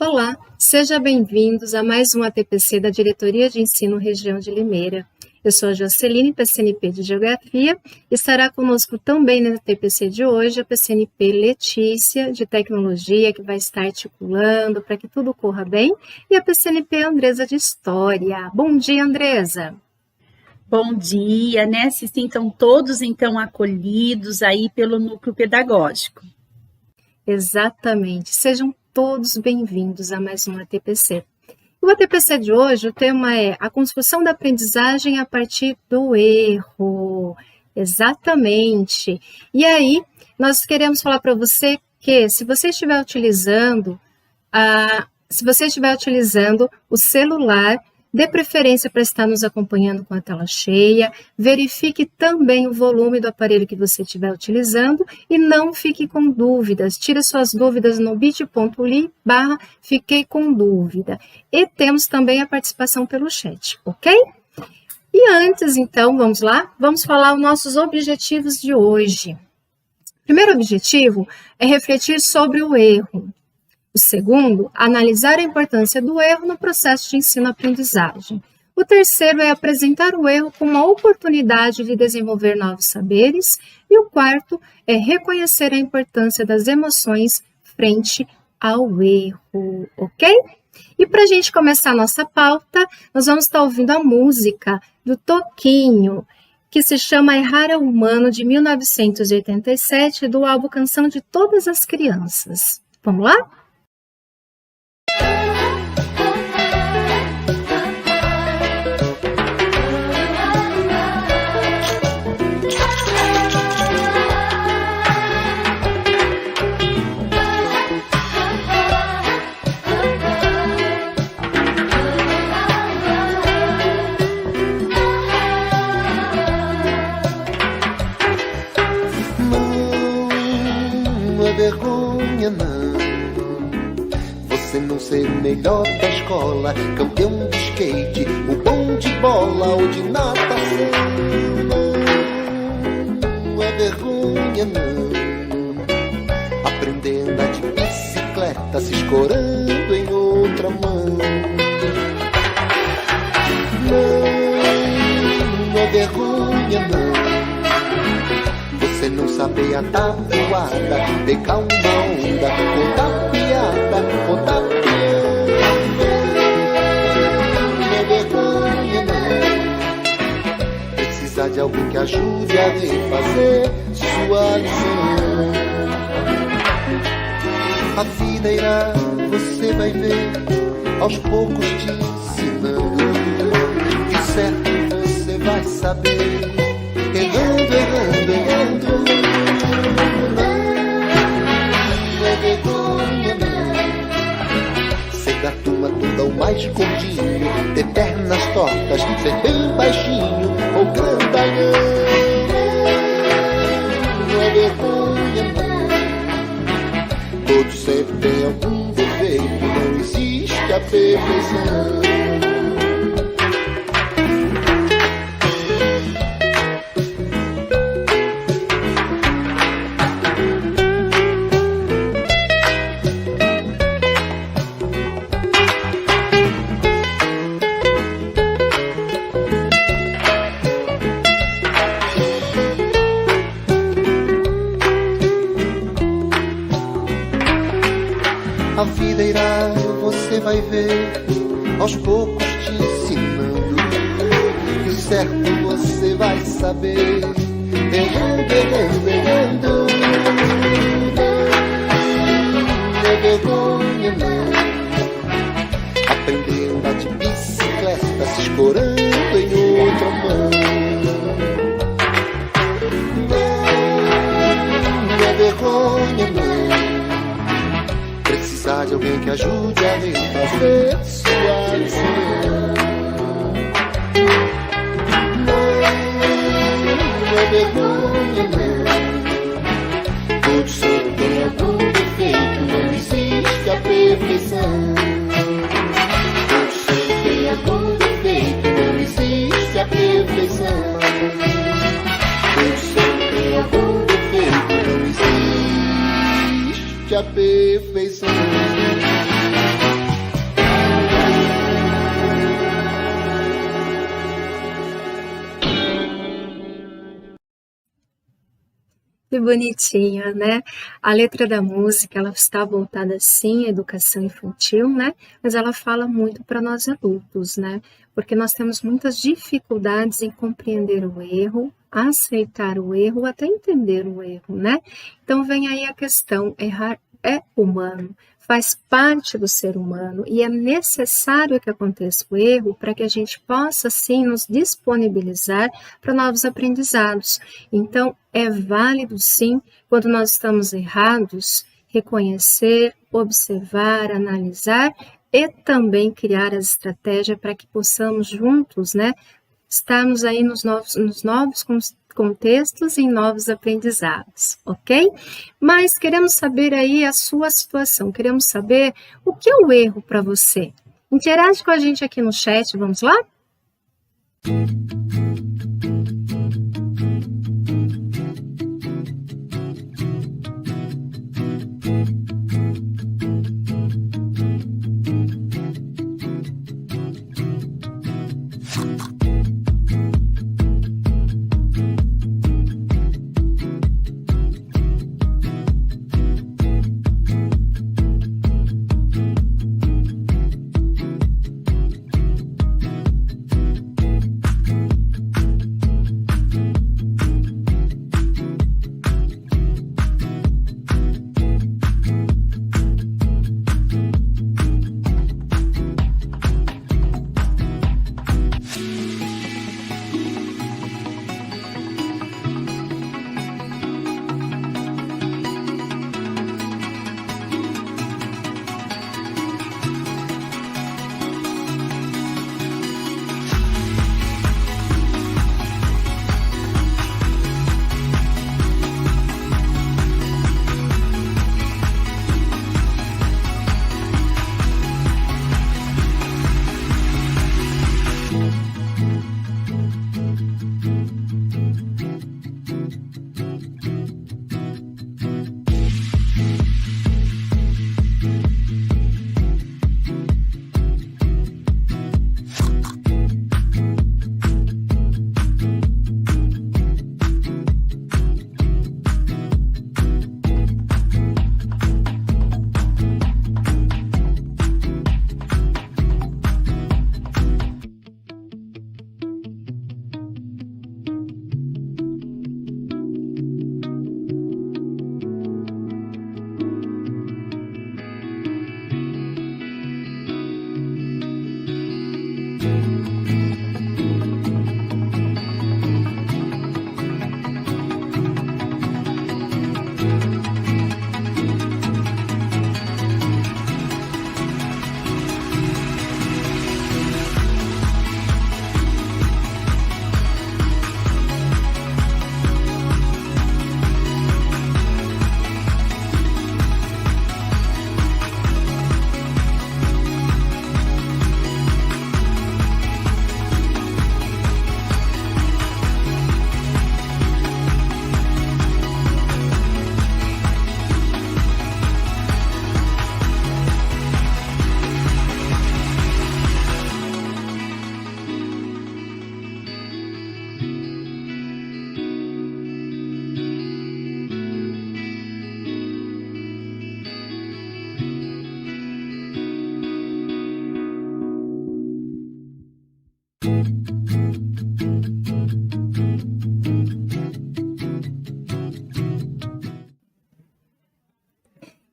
Olá, sejam bem-vindos a mais um ATPC da Diretoria de Ensino Região de Limeira. Eu sou a Joceline, PCNP de Geografia, e estará conosco também no ATPC de hoje a PCNP Letícia, de Tecnologia, que vai estar articulando para que tudo corra bem, e a PCNP Andresa, de História. Bom dia, Andresa! Bom dia, né? Se sintam todos, então, acolhidos aí pelo núcleo pedagógico. Exatamente, sejam todos bem-vindos a mais um ATPC. O ATPC de hoje, o tema é a construção da aprendizagem a partir do erro. Exatamente. E aí, nós queremos falar para você que se você estiver utilizando o celular, dê preferência para estar nos acompanhando com a tela cheia, verifique também o volume do aparelho que você estiver utilizando e não fique com dúvidas. Tire suas dúvidas no bit.ly/fiquei com dúvida. E temos também a participação pelo chat, ok? E antes, então, vamos lá? Vamos falar os nossos objetivos de hoje. O primeiro objetivo é refletir sobre o erro. O segundo, analisar a importância do erro no processo de ensino-aprendizagem. O terceiro é apresentar o erro como uma oportunidade de desenvolver novos saberes. E o quarto é reconhecer a importância das emoções frente ao erro, ok? E para a gente começar a nossa pauta, nós vamos estar ouvindo a música do Toquinho, que se chama Errar é Humano, de 1987, do álbum Canção de Todas as Crianças. Vamos lá? Não é vergonha não, você não ser o melhor da escola, campeão de skate, o bom de bola ou de natação. Não é vergonha não, aprender a andar de bicicleta, se escorando em outra mão. Não é vergonha não, você não saber a tabuada, pegar uma onda, contar piada, contar piada. Não é vergonha não, precisar de alguém que ajude a refazer sua lição. A vida irá, você vai ver, aos poucos te ensinando, que o certo você vai saber, errando, errando, errando. Não é vergonha não, ser da turma toda o mais gordinho, ter pernas tortas, ser bem baixinho ou grandalhão. Não é vergonha não, todos sempre têm algum defeito, não existe a perfeição. A vida irá, você vai ver, aos poucos te ensinando, que o certo você vai saber, errando, errando, errando. Não é vergonha não, aprender a andar de bicicleta, se escorando em outra mão. Não é vergonha não, precisar de alguém que ajude a refazer sua lição. Não é vergonha não, todos sempre têm algum defeito, não existe a perfeição. Todos sempre têm algum defeito, não existe a perfeição. Todos sempre têm algum defeito, não existe a perfeição. Que bonitinha, né? A letra da música, ela está voltada sim à educação infantil, né? Mas ela fala muito para nós adultos, né? Porque nós temos muitas dificuldades em compreender o erro, aceitar o erro, até entender o erro, né? Então vem aí a questão, errar é humano, faz parte do ser humano e é necessário que aconteça o erro para que a gente possa, sim, nos disponibilizar para novos aprendizados. Então, é válido, sim, quando nós estamos errados, reconhecer, observar, analisar e também criar as estratégias para que possamos juntos, né, estarmos aí nos novos contextos e em novos aprendizados, ok? Mas queremos saber aí a sua situação, queremos saber o que é o erro para você. Interage com a gente aqui no chat, vamos lá?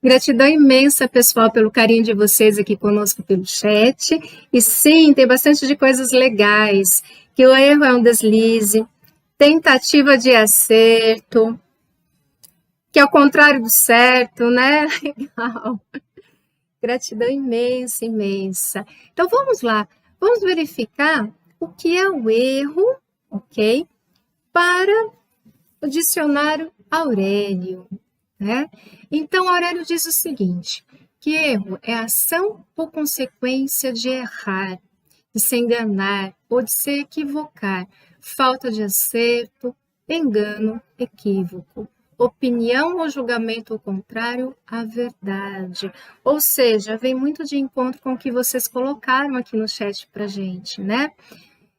Gratidão imensa, pessoal, pelo carinho de vocês aqui conosco pelo chat. E sim, tem bastante de coisas legais, que o erro é um deslize, tentativa de acerto, que é o contrário do certo, né? Legal. Gratidão imensa, imensa. Então, vamos lá. Vamos verificar o que é o erro, ok? Para o dicionário Aurélio, né? Então, Aurélio diz o seguinte, que erro é ação ou consequência de errar, de se enganar ou de se equivocar, falta de acerto, engano, equívoco, opinião ou julgamento ao contrário à verdade. Ou seja, vem muito de encontro com o que vocês colocaram aqui no chat pra gente, né?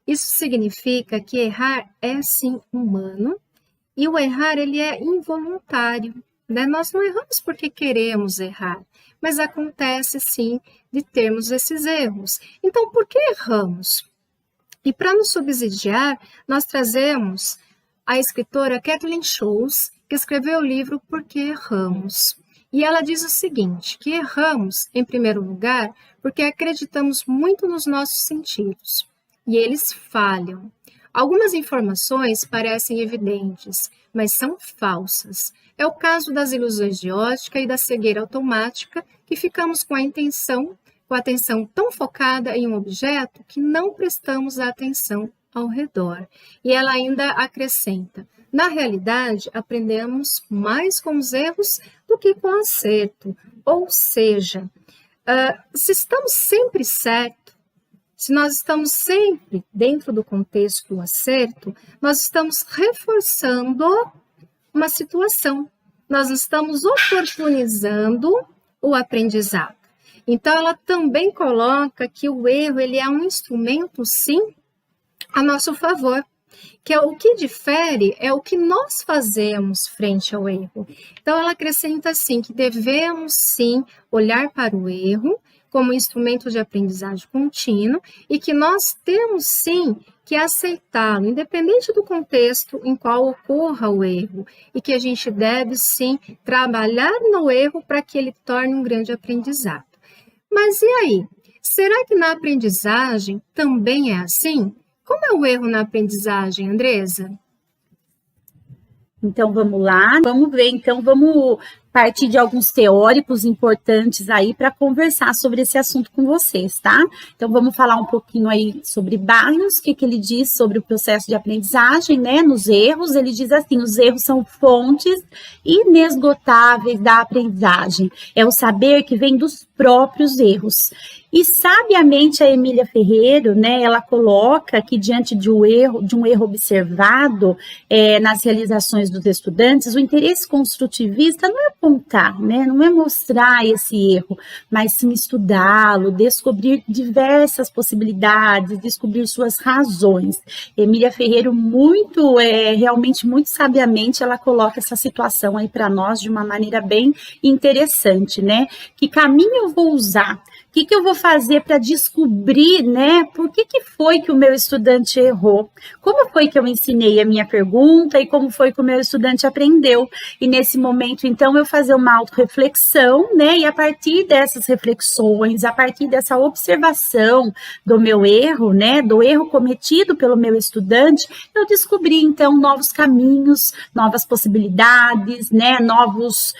Isso significa que errar é sim humano E o errar, ele é involuntário, né? Nós não erramos porque queremos errar, mas acontece sim de termos esses erros. Então, por que erramos? E para nos subsidiar, nós trazemos a escritora Kathleen Scholes, que escreveu o livro Por que Erramos? E ela diz o seguinte, que erramos, em primeiro lugar, porque acreditamos muito nos nossos sentidos, e eles falham. Algumas informações parecem evidentes, mas são falsas. É o caso das ilusões de ótica e da cegueira automática, que ficamos com a atenção tão focada em um objeto que não prestamos atenção ao redor. E ela ainda acrescenta, na realidade, aprendemos mais com os erros do que com o acerto. Ou seja, se estamos sempre certos, se nós estamos sempre dentro do contexto do acerto, nós estamos reforçando uma situação. Nós estamos oportunizando o aprendizado. Então, ela também coloca que o erro ele é um instrumento, sim, a nosso favor. Que é o que difere é o que nós fazemos frente ao erro. Então, ela acrescenta assim, que devemos, sim, olhar para o erro como instrumento de aprendizagem contínuo e que nós temos, sim, que aceitá-lo, independente do contexto em qual ocorra o erro, e que a gente deve, sim, trabalhar no erro para que ele torne um grande aprendizado. Mas e aí? Será que na aprendizagem também é assim? Como é o erro na aprendizagem, Andresa? Então, vamos lá. Vamos ver, então, vamos partir de alguns teóricos importantes aí para conversar sobre esse assunto com vocês, tá? Então, vamos falar um pouquinho aí sobre Barrios, o que ele diz sobre o processo de aprendizagem, né? Nos erros, ele diz assim, os erros são fontes inesgotáveis da aprendizagem. É o saber que vem dos próprios erros. E sabiamente a Emília Ferreiro, né, ela coloca que diante de um erro observado nas realizações dos estudantes, o interesse construtivista não é apontar, né, não é mostrar esse erro, mas sim estudá-lo, descobrir diversas possibilidades, descobrir suas razões. Emília Ferreiro realmente muito sabiamente, ela coloca essa situação aí para nós de uma maneira bem interessante, né? Que caminho eu vou usar? O que eu vou fazer para descobrir, né, por que foi que o meu estudante errou? Como foi que eu ensinei a minha pergunta e como foi que o meu estudante aprendeu? E nesse momento, então, eu fazer uma autorreflexão, né, e a partir dessas reflexões, a partir dessa observação do meu erro, né, do erro cometido pelo meu estudante, eu descobri, então, novos caminhos, novas possibilidades, né, novos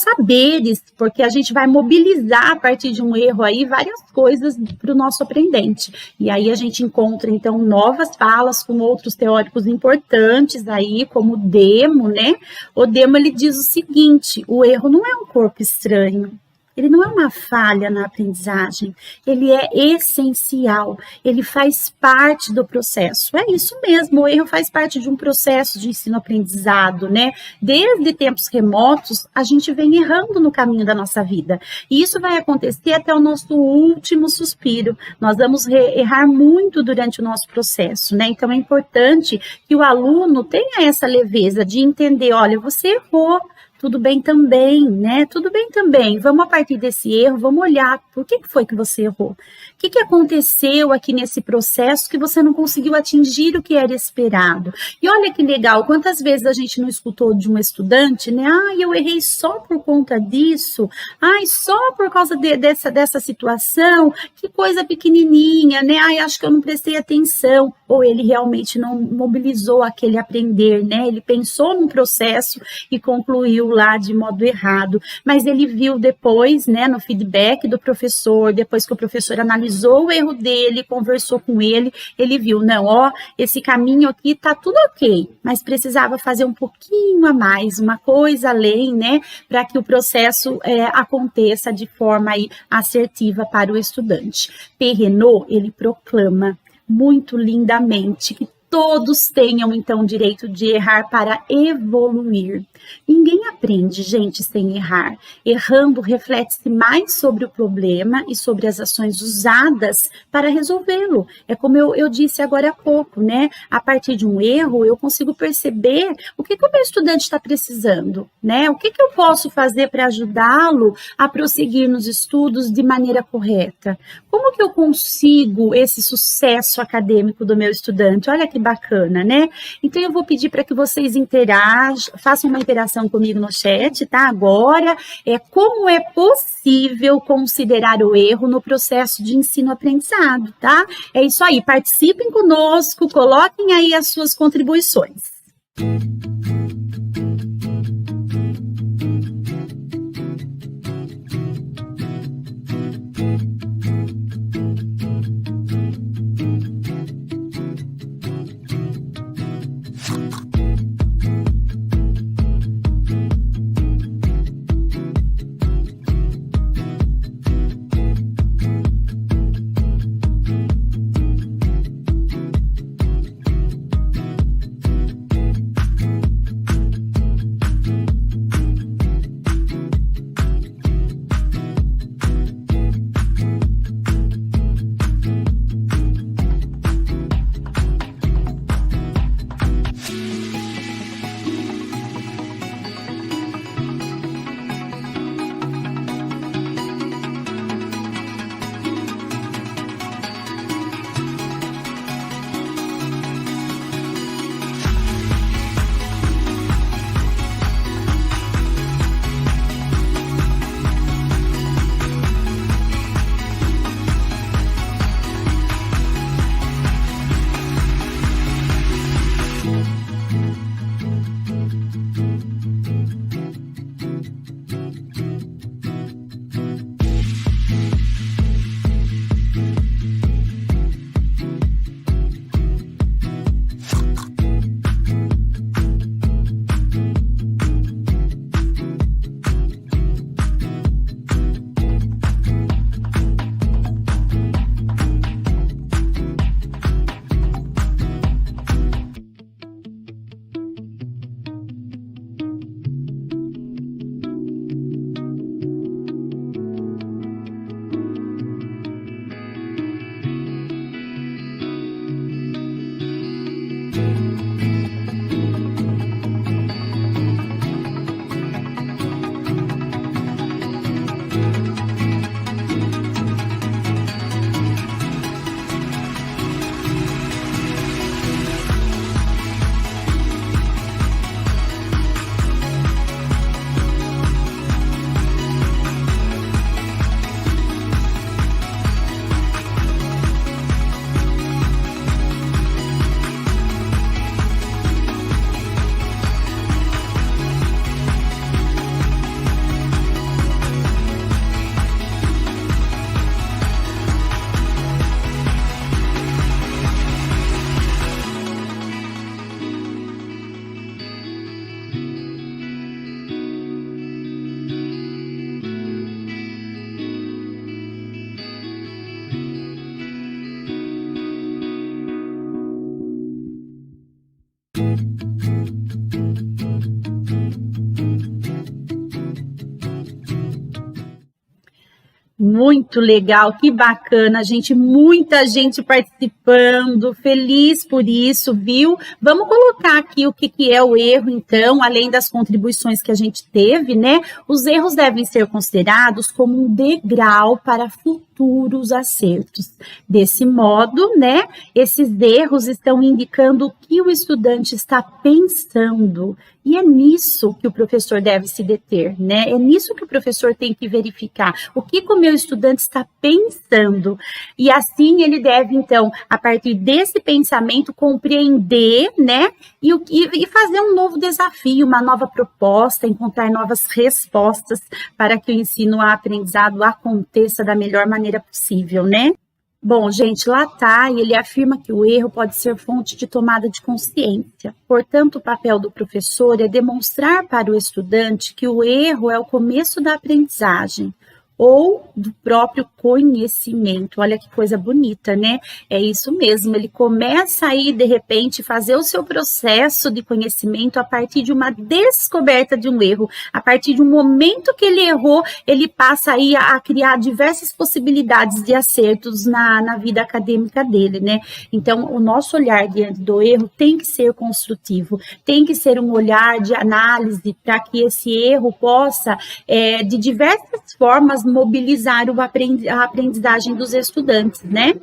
saberes, porque a gente vai mobilizar a partir de um erro aí várias coisas para o nosso aprendente. E aí a gente encontra, então, novas falas com outros teóricos importantes aí, como o Demo, né? O Demo, ele diz o seguinte, o erro não é um corpo estranho. Ele não é uma falha na aprendizagem, ele é essencial, ele faz parte do processo. É isso mesmo, o erro faz parte de um processo de ensino-aprendizado, né? Desde tempos remotos, a gente vem errando no caminho da nossa vida. E isso vai acontecer até o nosso último suspiro. Nós vamos errar muito durante o nosso processo, né? Então, é importante que o aluno tenha essa leveza de entender, olha, você errou, tudo bem também, né? Tudo bem também. Vamos a partir desse erro, vamos olhar por que foi que você errou. O que aconteceu aqui nesse processo que você não conseguiu atingir o que era esperado? E olha que legal, quantas vezes a gente não escutou de um estudante, né? Eu errei só por conta disso. Só por causa dessa situação. Que coisa pequenininha, né? Acho que eu não prestei atenção. Ou ele realmente não mobilizou aquele aprender, né? Ele pensou num processo e concluiu lá de modo errado, mas ele viu depois, né, no feedback do professor, depois que o professor analisou o erro dele, conversou com ele viu, não, esse caminho aqui tá tudo ok, mas precisava fazer um pouquinho a mais, uma coisa além, né, para que o processo aconteça de forma aí assertiva para o estudante. Perrenot, ele proclama muito lindamente que todos tenham, então, o direito de errar para evoluir. Ninguém aprende, gente, sem errar. Errando, reflete-se mais sobre o problema e sobre as ações usadas para resolvê-lo. É como eu disse agora há pouco, né? A partir de um erro, eu consigo perceber o que o meu estudante está precisando, né? O que eu posso fazer para ajudá-lo a prosseguir nos estudos de maneira correta? Como que eu consigo esse sucesso acadêmico do meu estudante? Olha que bacana, né? Então, eu vou pedir para que vocês interajam, façam uma interação comigo no chat, tá? Agora, como é possível considerar o erro no processo de ensino-aprendizado, tá? É isso aí, participem conosco, coloquem aí as suas contribuições. Muito legal, que bacana, gente, muita gente participando, feliz por isso, viu? Vamos colocar aqui o que é o erro, então, além das contribuições que a gente teve, né? Os erros devem ser considerados como um degrau para futuros acertos. Desse modo, né, esses erros estão indicando o que o estudante está pensando. E é nisso que o professor deve se deter, né? É nisso que o professor tem que verificar. O que o meu estudante está pensando. E assim ele deve, então, a partir desse pensamento, compreender, né? E fazer um novo desafio, uma nova proposta, encontrar novas respostas para que o ensino-aprendizado aconteça da melhor maneira possível, né? Bom, gente, lá está, e ele afirma que o erro pode ser fonte de tomada de consciência. Portanto, o papel do professor é demonstrar para o estudante que o erro é o começo da aprendizagem. ou do próprio conhecimento. Olha que coisa bonita, né? É isso mesmo, ele começa aí, de repente, fazer o seu processo de conhecimento a partir de uma descoberta de um erro, a partir de um momento que ele errou, ele passa aí a criar diversas possibilidades de acertos na vida acadêmica dele, né? Então, o nosso olhar diante do erro tem que ser construtivo, tem que ser um olhar de análise para que esse erro possa, de diversas formas, mobilizar a aprendizagem dos estudantes, né?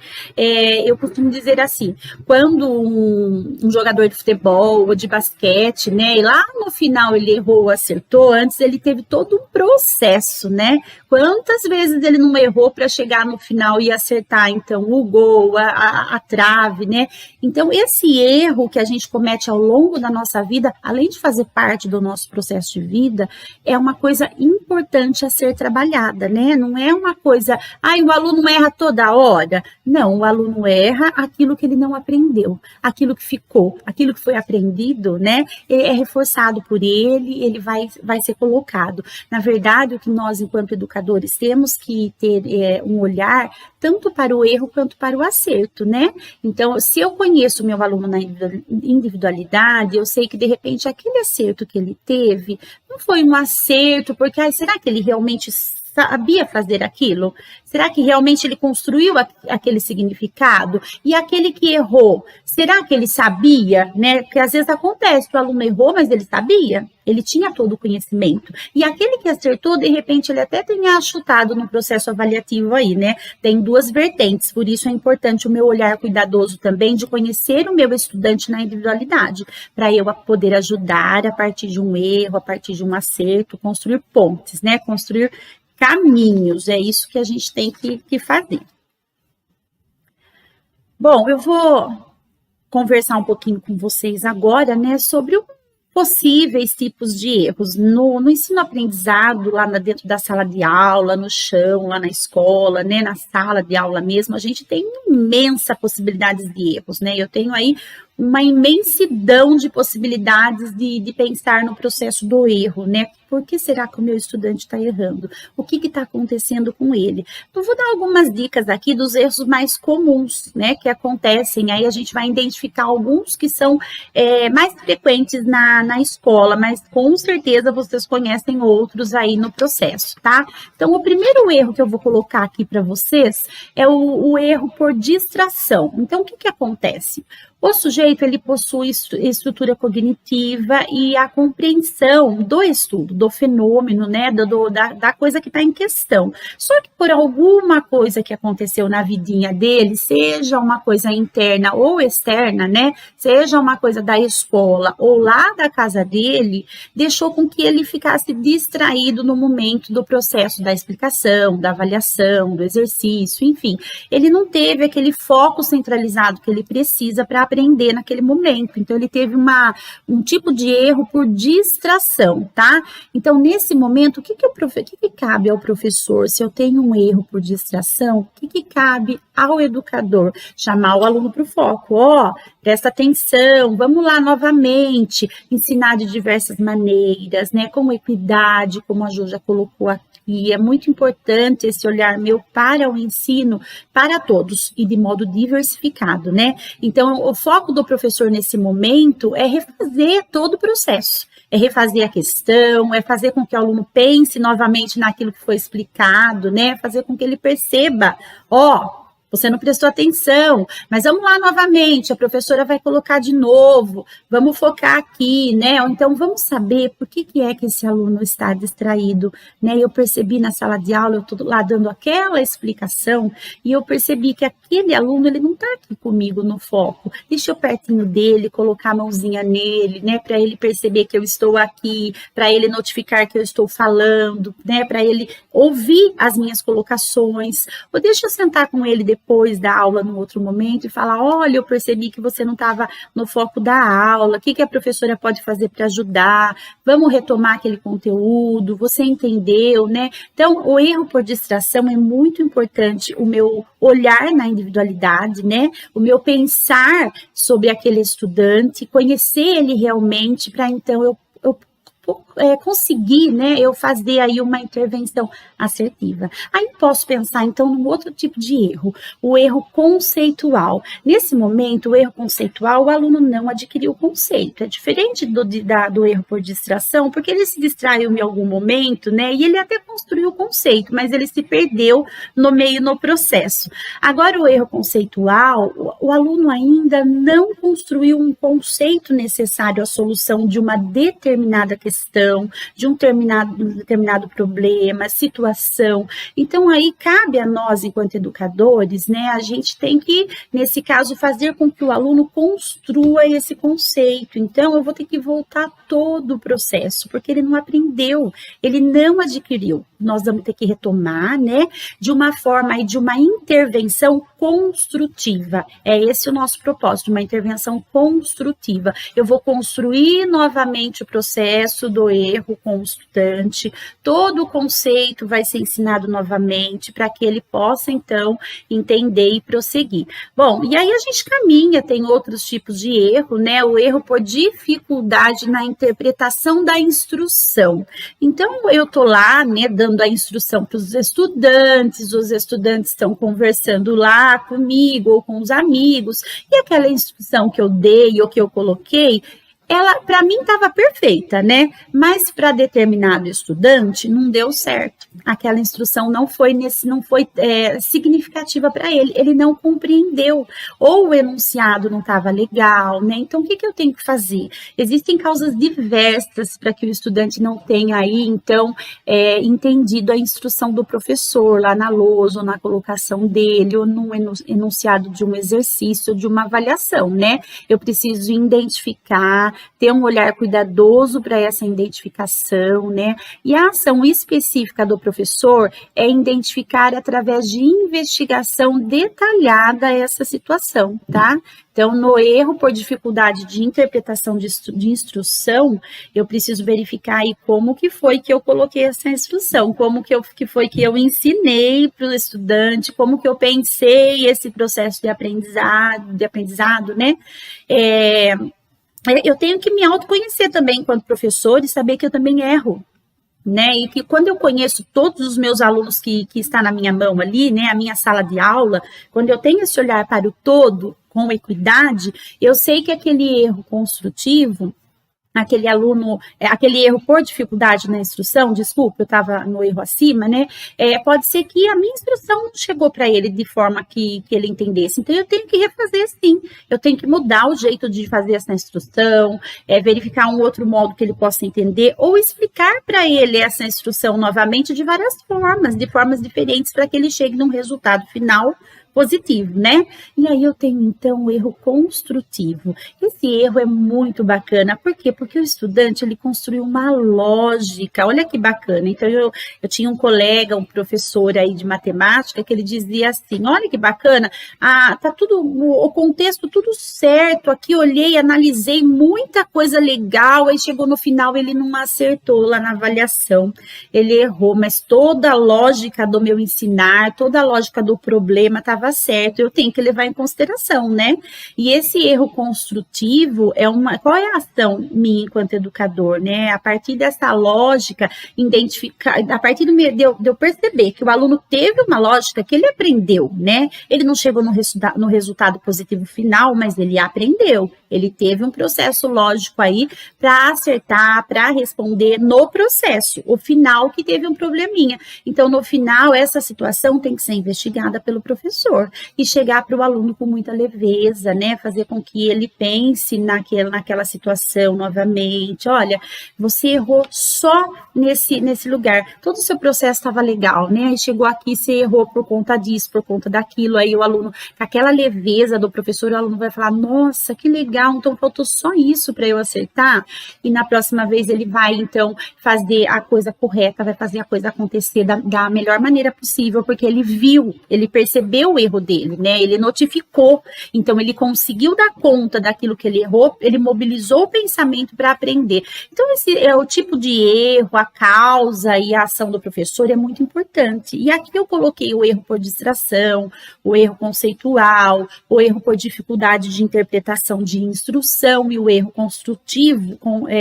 Eu costumo dizer assim, quando um jogador de futebol ou de basquete, né, e lá no final ele errou ou acertou, antes ele teve todo um processo, né? Quantas vezes ele não errou para chegar no final e acertar, então, o gol, a trave, né? Então, esse erro que a gente comete ao longo da nossa vida, além de fazer parte do nosso processo de vida, é uma coisa importante a ser trabalhada, né? Não é uma coisa, o aluno erra toda hora. Não, o aluno erra aquilo que ele não aprendeu, aquilo que ficou, aquilo que foi aprendido, né? É reforçado por ele vai ser colocado. Na verdade, o que nós, enquanto educadores, temos que ter um olhar tanto para o erro quanto para o acerto, né? Então, se eu conheço o meu aluno na individualidade, eu sei que, de repente, aquele acerto que ele teve não foi um acerto, porque, será que ele realmente sabia fazer aquilo? Será que realmente ele construiu aquele significado? E aquele que errou, será que ele sabia, né? Porque às vezes acontece que o aluno errou, mas ele sabia, ele tinha todo o conhecimento. E aquele que acertou, de repente, ele até tenha chutado no processo avaliativo aí, né? Tem duas vertentes, por isso é importante o meu olhar cuidadoso também de conhecer o meu estudante na individualidade, para eu poder ajudar a partir de um erro, a partir de um acerto, construir pontes, né? Construir caminhos, é isso que a gente tem que fazer. Bom, eu vou conversar um pouquinho com vocês agora, né, sobre possíveis tipos de erros. No ensino-aprendizado, lá dentro da sala de aula, no chão, lá na escola, né, na sala de aula mesmo, a gente tem imensa possibilidades de erros, né? Eu tenho aí uma imensidão de possibilidades de pensar no processo do erro, né? Por que será que o meu estudante está errando? O que está acontecendo com ele? Então, vou dar algumas dicas aqui dos erros mais comuns, né, que acontecem. Aí a gente vai identificar alguns que são mais frequentes na escola, mas com certeza vocês conhecem outros aí no processo, tá? Então, o primeiro erro que eu vou colocar aqui para vocês é o erro por distração. Então, o que acontece? O sujeito, ele possui estrutura cognitiva e a compreensão do estudo, do fenômeno, né, da coisa que está em questão. Só que por alguma coisa que aconteceu na vidinha dele, seja uma coisa interna ou externa, né, seja uma coisa da escola ou lá da casa dele, deixou com que ele ficasse distraído no momento do processo da explicação, da avaliação, do exercício, enfim. Ele não teve aquele foco centralizado que ele precisa para aprender naquele momento. Então, ele teve um tipo de erro por distração, tá? Então, nesse momento, o que cabe ao professor? Se eu tenho um erro por distração, o que cabe ao educador? Chamar o aluno para o foco. Presta atenção, vamos lá novamente, ensinar de diversas maneiras, né? Com equidade, como a Ju já colocou aqui. E é muito importante esse olhar meu para o ensino, para todos, e de modo diversificado, né? Então, o foco do professor nesse momento é refazer todo o processo, é refazer a questão, é fazer com que o aluno pense novamente naquilo que foi explicado, né? Fazer com que ele perceba, você não prestou atenção, mas vamos lá novamente, a professora vai colocar de novo, vamos focar aqui, né? Ou então vamos saber por que é que esse aluno está distraído, né? Eu percebi na sala de aula, eu estou lá dando aquela explicação e eu percebi que aquele aluno, ele não está aqui comigo no foco. Deixa eu pertinho dele, colocar a mãozinha nele, né? Para ele perceber que eu estou aqui, para ele notificar que eu estou falando, né? Para ele ouvir as minhas colocações. Ou deixa eu sentar com ele depois da aula, num outro momento, e falar, olha, eu percebi que você não estava no foco da aula, o que a professora pode fazer para ajudar? Vamos retomar aquele conteúdo, você entendeu, né? Então, o erro por distração é muito importante, o meu olhar na individualidade, né? O meu pensar sobre aquele estudante, conhecer ele realmente, para então eu conseguir, né, eu fazer aí uma intervenção assertiva. Aí posso pensar, então, num outro tipo de erro, o erro conceitual. Nesse momento, o erro conceitual, o aluno não adquiriu o conceito. É diferente do erro por distração, porque ele se distraiu em algum momento, né, e ele até construiu o conceito, mas ele se perdeu no meio, no processo. Agora, o erro conceitual, o aluno ainda não construiu um conceito necessário à solução de uma determinada questão, de um determinado problema, situação. Então, aí cabe a nós, enquanto educadores, né, a gente tem que, nesse caso, fazer com que o aluno construa esse conceito. Então, eu vou ter que voltar todo o processo, porque ele não aprendeu, ele não adquiriu. Nós vamos ter que retomar, né, de uma forma aí, de uma intervenção construtiva. É esse o nosso propósito, uma intervenção construtiva. Eu vou construir novamente o processo do erro com o estudante, todo o conceito vai ser ensinado novamente para que ele possa, então, entender e prosseguir. Bom, e aí a gente caminha, tem outros tipos de erro, né? O erro por dificuldade na interpretação da instrução. Então, eu tô lá, né, dando a instrução para os estudantes estão conversando lá comigo ou com os amigos, e aquela instrução que eu dei ou que eu coloquei, ela, para mim, estava perfeita, né? Mas para determinado estudante não deu certo. Aquela instrução não foi significativa para ele. Ele não compreendeu. Ou o enunciado não estava legal, né? Então, o que eu tenho que fazer? Existem causas diversas para que o estudante não tenha aí, então, entendido a instrução do professor lá na lousa, ou na colocação dele, ou no enunciado de um exercício, de uma avaliação, né? Eu preciso identificar, ter um olhar cuidadoso para essa identificação, né? E a ação específica do professor é identificar através de investigação detalhada essa situação, tá? Então, no erro por dificuldade de interpretação de instrução, eu preciso verificar aí como que foi que eu coloquei essa instrução, como que foi que eu ensinei para o estudante, como que eu pensei esse processo de aprendizado, né? Eu tenho que me autoconhecer também enquanto professor e saber que eu também erro, né? E que quando eu conheço todos os meus alunos que está na minha mão ali, né? A minha sala de aula, quando eu tenho esse olhar para o todo, com equidade, eu sei que aquele erro construtivo, aquele erro por dificuldade na instrução, desculpa, eu estava no erro acima, né? Pode ser que a minha instrução não chegou para ele de forma que ele entendesse. Então, eu tenho que refazer sim. Eu tenho que mudar o jeito de fazer essa instrução, verificar um outro modo que ele possa entender, ou explicar para ele essa instrução novamente de várias formas, de formas diferentes, para que ele chegue num resultado final positivo, né? E aí eu tenho, então, o erro construtivo. Esse erro é muito bacana. Por quê? Porque o estudante, ele construiu uma lógica. Olha que bacana. Então, eu tinha um colega, um professor aí de matemática, que ele dizia assim, olha que bacana, tá tudo, o contexto tudo certo, aqui olhei, analisei muita coisa legal, aí chegou no final, ele não acertou lá na avaliação. Ele errou, mas toda a lógica do meu ensinar, toda a lógica do problema estava certo, eu tenho que levar em consideração, né? E esse erro construtivo qual é a ação minha enquanto educador, né? A partir dessa lógica, identificar, a partir de eu perceber que o aluno teve uma lógica que ele aprendeu, né? Ele não chegou no resultado positivo final, mas ele aprendeu. Ele teve um processo lógico aí para acertar, para responder no processo. O final que teve um probleminha. Então, no final, essa situação tem que ser investigada pelo professor e chegar para o aluno com muita leveza, né? Fazer com que ele pense naquela situação novamente. Olha, você errou só nesse lugar. Todo o seu processo estava legal, né? Aí chegou aqui, você errou por conta disso, por conta daquilo. Aí o aluno, com aquela leveza do professor, o aluno vai falar, nossa, que legal, então faltou só isso para eu acertar. E na próxima vez ele vai, então, fazer a coisa correta, vai fazer a coisa acontecer da melhor maneira possível, porque ele viu, ele percebeu o erro dele, né? Ele notificou, então ele conseguiu dar conta daquilo que ele errou, ele mobilizou o pensamento para aprender. Então, esse é o tipo de erro, a causa e a ação do professor é muito importante. E aqui eu coloquei o erro por distração, o erro conceitual, o erro por dificuldade de interpretação de instrução e o erro construtivo,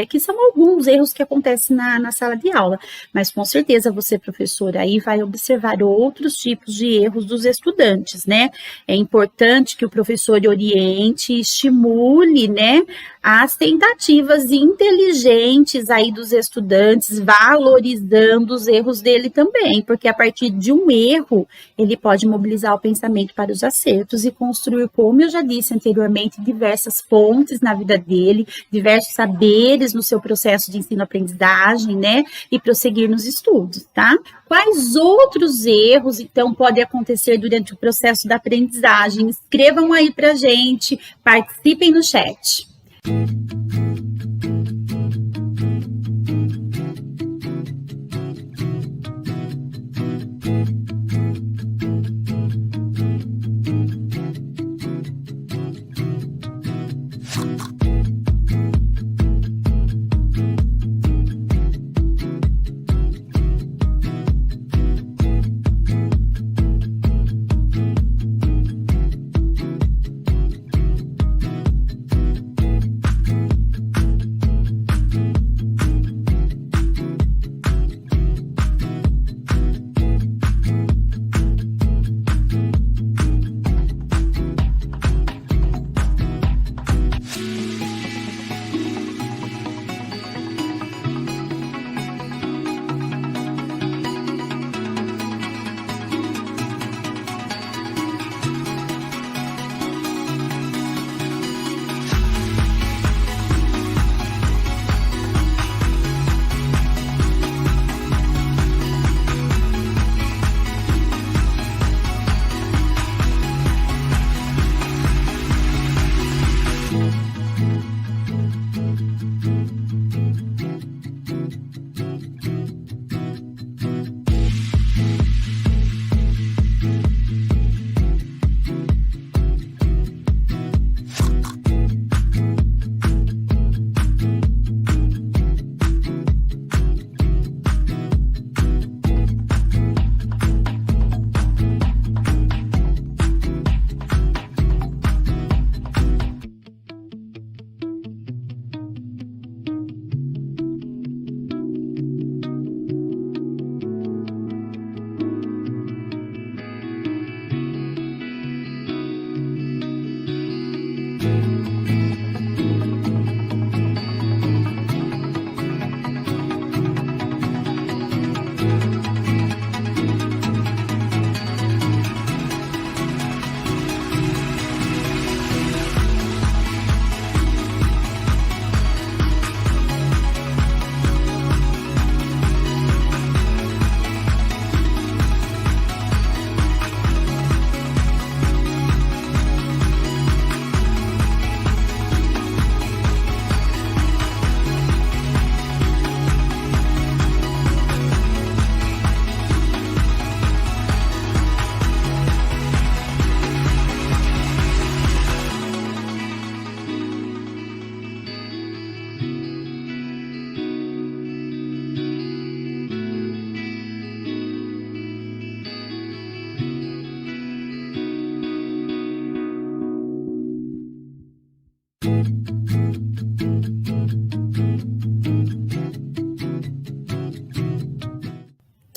que são alguns erros que acontecem na sala de aula. Mas com certeza você, professor, aí vai observar outros tipos de erros dos estudantes, né? É importante que o professor oriente e estimule, né, as tentativas inteligentes aí dos estudantes, valorizando os erros dele também, porque a partir de um erro, ele pode mobilizar o pensamento para os acertos e construir, como eu já disse anteriormente, diversas pontes na vida dele, diversos saberes no seu processo de ensino-aprendizagem, né, e prosseguir nos estudos, tá? Quais outros erros, então, podem acontecer durante o processo da aprendizagem? Escrevam aí pra gente, participem no chat.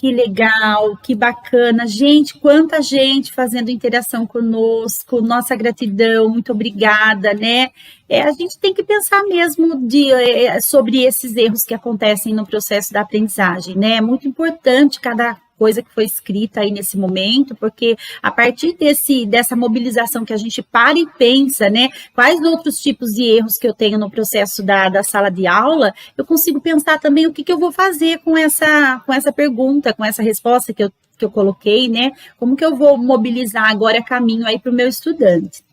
Que legal, que bacana. Gente, quanta gente fazendo interação conosco, nossa gratidão, muito obrigada, né? A gente tem que pensar mesmo sobre esses erros que acontecem no processo da aprendizagem, né? É muito importante cada coisa que foi escrita aí nesse momento, porque a partir dessa mobilização que a gente para e pensa, né, quais outros tipos de erros que eu tenho no processo da sala de aula, eu consigo pensar também o que eu vou fazer com essa pergunta, com essa resposta que eu coloquei, né, como que eu vou mobilizar agora caminho aí para o meu estudante.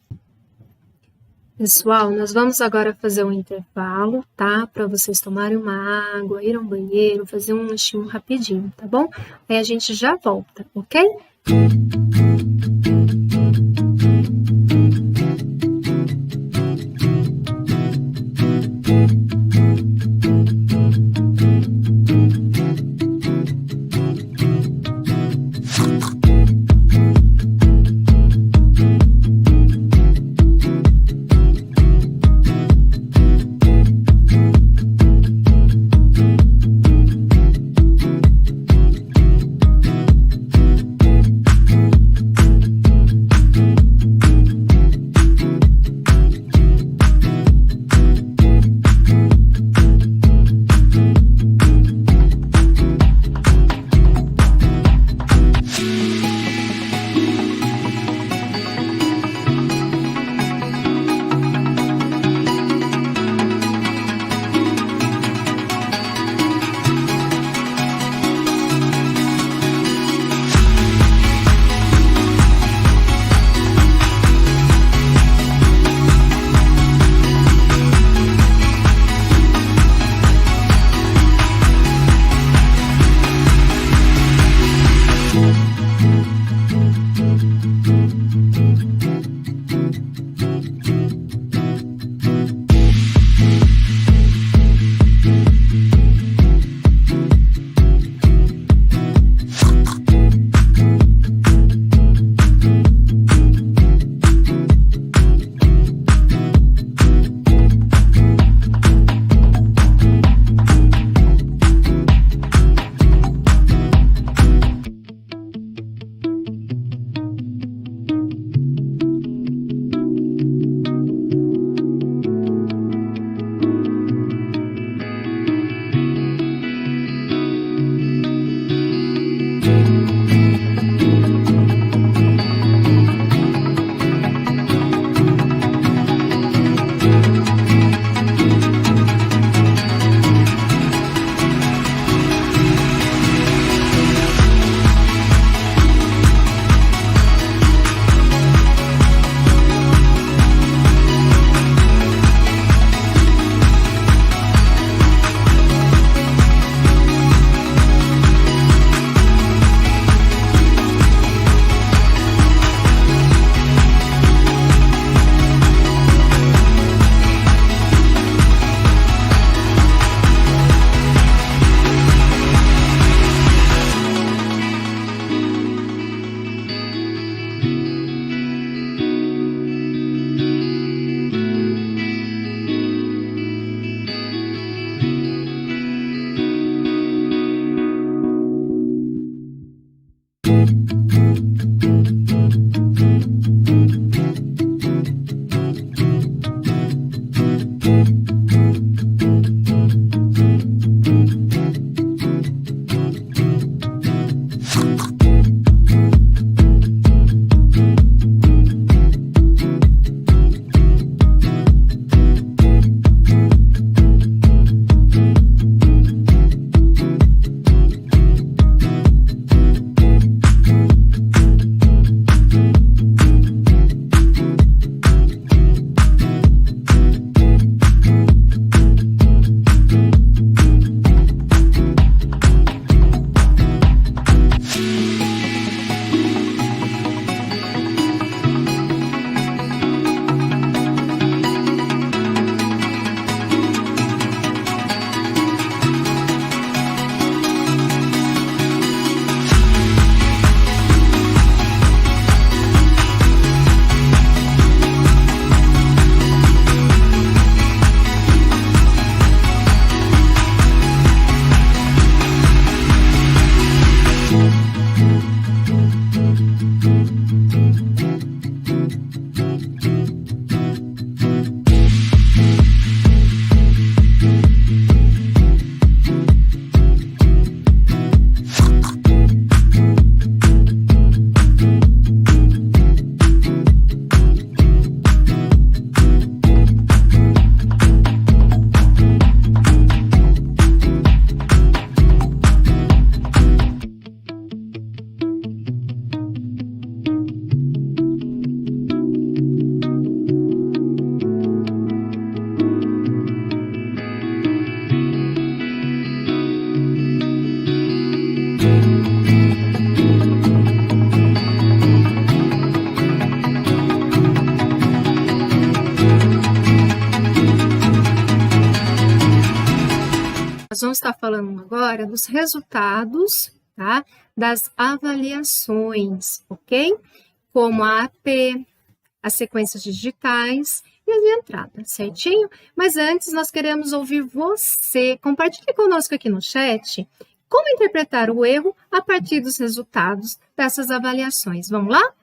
Pessoal, nós vamos agora fazer um intervalo, tá? Para vocês tomarem uma água, ir ao banheiro, fazer um lanchinho rapidinho, tá bom? Aí a gente já volta, ok? Nós vamos estar falando agora dos resultados, tá? Das avaliações, ok? Como a AP, as sequências digitais e as de entrada, certinho? Mas antes, nós queremos ouvir você. Compartilhe conosco aqui no chat como interpretar o erro a partir dos resultados dessas avaliações. Vamos lá?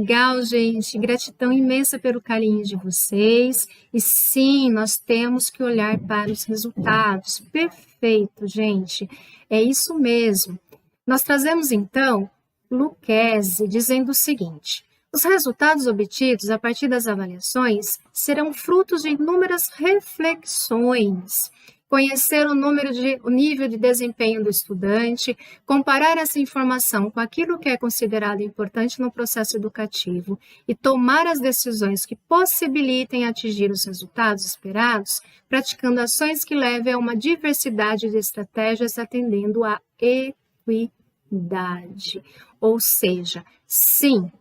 legal, gente. Gratidão imensa pelo carinho de vocês. E sim, nós temos que olhar para os resultados. Perfeito, gente. É isso mesmo. Nós trazemos, então, Lucchesi dizendo o seguinte: os resultados obtidos a partir das avaliações serão frutos de inúmeras reflexões. Conhecer o nível de desempenho do estudante, comparar essa informação com aquilo que é considerado importante no processo educativo e tomar as decisões que possibilitem atingir os resultados esperados, praticando ações que levem a uma diversidade de estratégias atendendo à equidade. Ou seja, sim,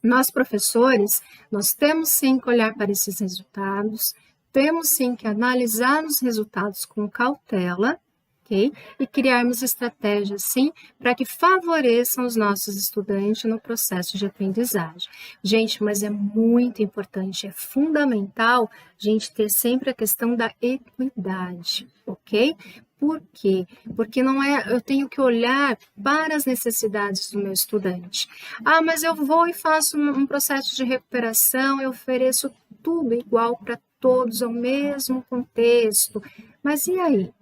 nós professores, nós temos sim que olhar para esses resultados, temos sim que analisar os resultados com cautela, ok? E criarmos estratégias, sim, para que favoreçam os nossos estudantes no processo de aprendizagem. Gente, mas é muito importante, é fundamental a gente ter sempre a questão da equidade, ok? Por quê? Porque não é, eu tenho que olhar para as necessidades do meu estudante. Ah, mas eu vou e faço um processo de recuperação, eu ofereço tudo igual para todos ao mesmo contexto. Mas e aí?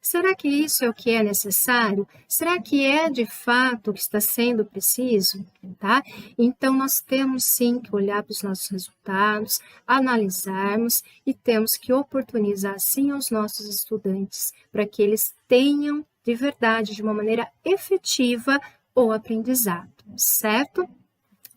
Será que isso é o que é necessário? Será que é de fato o que está sendo preciso? Tá? Então, nós temos sim que olhar para os nossos resultados, analisarmos e temos que oportunizar sim aos nossos estudantes para que eles tenham de verdade, de uma maneira efetiva, o aprendizado, certo?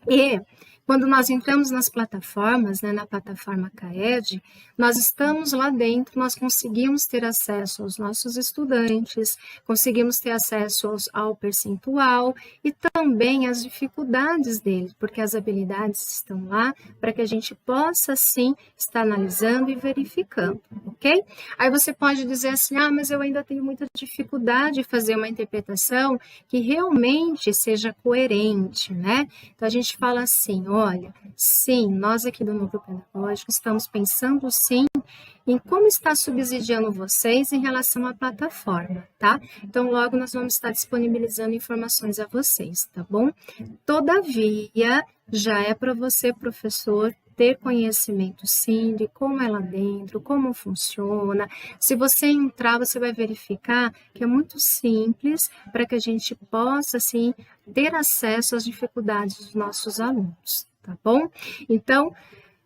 E quando nós entramos nas plataformas, né, na plataforma CAED, nós estamos lá dentro, nós conseguimos ter acesso aos nossos estudantes, conseguimos ter acesso ao percentual e também às dificuldades deles, porque as habilidades estão lá para que a gente possa, sim, estar analisando e verificando, ok? Aí você pode dizer assim, ah, mas eu ainda tenho muita dificuldade de fazer uma interpretação que realmente seja coerente, né? Então, a gente fala assim, olha, sim, nós aqui do Núcleo Pedagógico estamos pensando sim em como está subsidiando vocês em relação à plataforma, tá? Então, logo nós vamos estar disponibilizando informações a vocês, tá bom? Todavia, já é para você, professor, ter conhecimento sim de como é lá dentro, como funciona. Se você entrar, você vai verificar que é muito simples para que a gente possa, assim, ter acesso às dificuldades dos nossos alunos, tá bom? Então,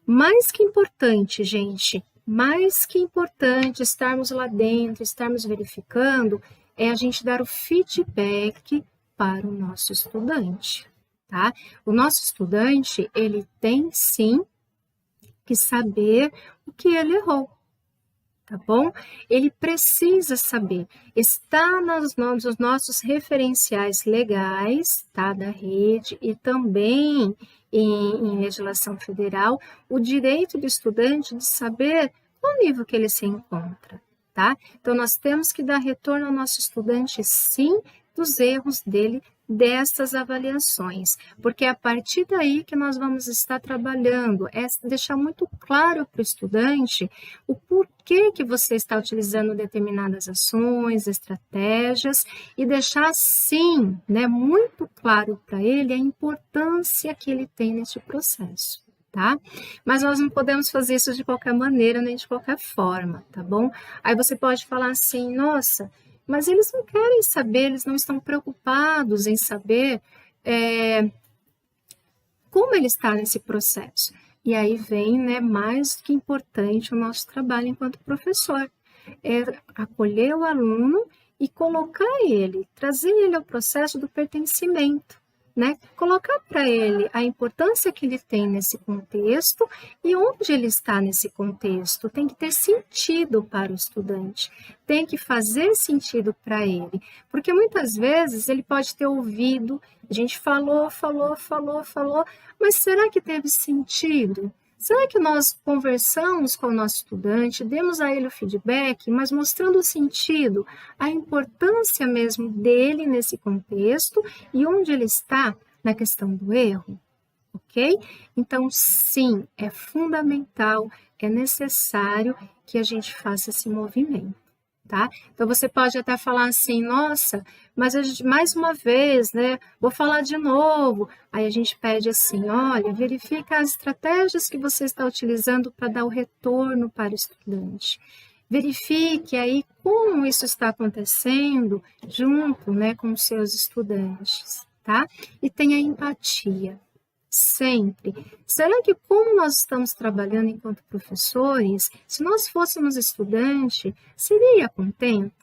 mais que importante, gente, mais que importante estarmos lá dentro, estarmos verificando, é a gente dar o feedback para o nosso estudante, tá? O nosso estudante, ele tem sim que saber o que ele errou, tá bom? Ele precisa saber, está nos nossos referenciais legais, tá, da rede e também em legislação federal, o direito do estudante de saber qual nível que ele se encontra, tá? Então, nós temos que dar retorno ao nosso estudante, sim, dos erros dele, dessas avaliações, porque é a partir daí que nós vamos estar trabalhando, é deixar muito claro para o estudante o porquê que você está utilizando determinadas ações, estratégias, e deixar sim, né, muito claro para ele a importância que ele tem nesse processo, tá? Mas nós não podemos fazer isso de qualquer maneira, nem de qualquer forma, tá bom? Aí você pode falar assim, nossa, mas eles não querem saber, eles não estão preocupados em saber como ele está nesse processo. E aí vem, né, mais que importante o nosso trabalho enquanto professor, é acolher o aluno e colocar ele, trazer ele ao processo do pertencimento, né? Colocar para ele a importância que ele tem nesse contexto e onde ele está nesse contexto. Tem que ter sentido para o estudante, tem que fazer sentido para ele, porque muitas vezes ele pode ter ouvido, a gente falou, mas será que teve sentido? Será que nós conversamos com o nosso estudante, demos a ele o feedback, mas mostrando o sentido, a importância mesmo dele nesse contexto e onde ele está na questão do erro, ok? Então, sim, é fundamental, é necessário que a gente faça esse movimento, tá? Então, você pode até falar assim, nossa, mas mais uma vez, né, vou falar de novo. Aí a gente pede assim, olha, verifica as estratégias que você está utilizando para dar o retorno para o estudante. Verifique aí como isso está acontecendo junto, né, com os seus estudantes, tá? E tenha empatia. Sempre. Será que como nós estamos trabalhando enquanto professores, se nós fôssemos estudantes, seria contente?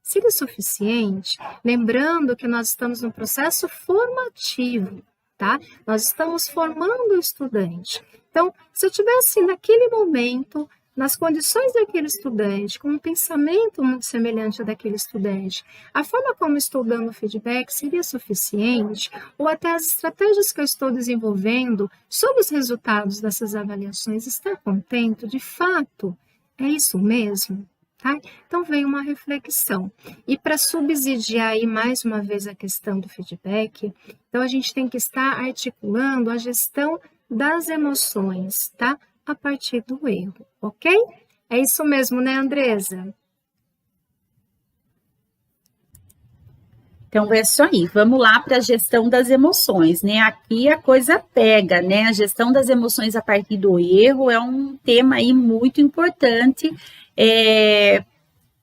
Seria suficiente? Lembrando que nós estamos num processo formativo, tá? Nós estamos formando o estudante. Então, se eu tivesse naquele momento, nas condições daquele estudante, com um pensamento muito semelhante ao daquele estudante, a forma como estou dando feedback seria suficiente? Ou até as estratégias que eu estou desenvolvendo sobre os resultados dessas avaliações, estar contente? De fato, é isso mesmo? Tá? Então, vem uma reflexão. E para subsidiar aí mais uma vez a questão do feedback, então a gente tem que estar articulando a gestão das emoções, tá? A partir do erro, ok? É isso mesmo, né, Andresa? Então, é isso aí. Vamos lá para a gestão das emoções, né? Aqui a coisa pega, né? A gestão das emoções a partir do erro é um tema aí muito importante